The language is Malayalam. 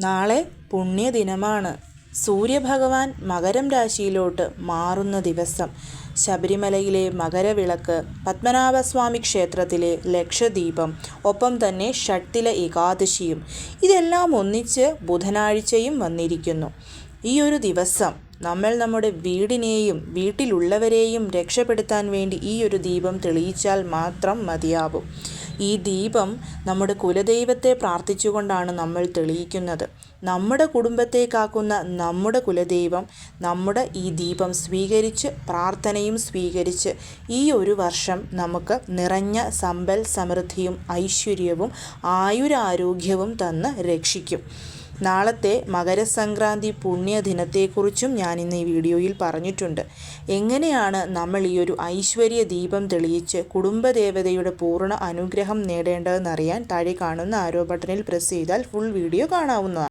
നാളെ പുണ്യദിനമാണ്. സൂര്യഭഗവാൻ മകരം രാശിയിലോട്ട് മാറുന്ന ദിവസം. ശബരിമലയിലെ മകരവിളക്ക്, പത്മനാഭസ്വാമി ക്ഷേത്രത്തിലെ ലക്ഷദീപം, ഒപ്പം തന്നെ ഷഡ്ത്തില ഏകാദശിയും ഇതെല്ലാം ഒന്നിച്ച് ബുധനാഴ്ചയും വന്നിരിക്കുന്നു. ഈ ഒരു ദിവസം നമ്മൾ നമ്മുടെ വീടിനെയും വീട്ടിലുള്ളവരെയും രക്ഷപ്പെടുത്താൻ വേണ്ടി ഈ ഒരു ദീപം തെളിയിച്ചാൽ മാത്രം മതിയാവും. ഈ ദീപം നമ്മുടെ കുലദൈവത്തെ പ്രാർത്ഥിച്ചുകൊണ്ടാണ് നമ്മൾ തെളിയിക്കുന്നത്. നമ്മുടെ കുടുംബത്തെ കാക്കുന്ന നമ്മുടെ കുലദൈവം നമ്മുടെ ഈ ദീപം സ്വീകരിച്ച് പ്രാർത്ഥനയും സ്വീകരിച്ച് ഈ ഒരു വർഷം നമുക്ക് നിറഞ്ഞ സമ്പൽ സമൃദ്ധിയും ഐശ്വര്യവും ആയുരാരോഗ്യവും തന്ന് രക്ഷിക്കും. നാളത്തെ മകരസംക്രാന്തി പുണ്യദിനത്തെക്കുറിച്ചും ഞാനിന്ന് ഈ വീഡിയോയിൽ പറഞ്ഞിട്ടുണ്ട്. എങ്ങനെയാണ് നമ്മൾ ഈ ഒരു ഐശ്വര്യ ദീപം തെളിയിച്ച് കുടുംബദേവതയുടെ പൂർണ്ണ അനുഗ്രഹം നേടേണ്ടതെന്നറിയാൻ താഴെ കാണുന്ന ആരോ ബട്ടണിൽ പ്രസ് ചെയ്താൽ ഫുൾ വീഡിയോ കാണാവുന്നതാണ്.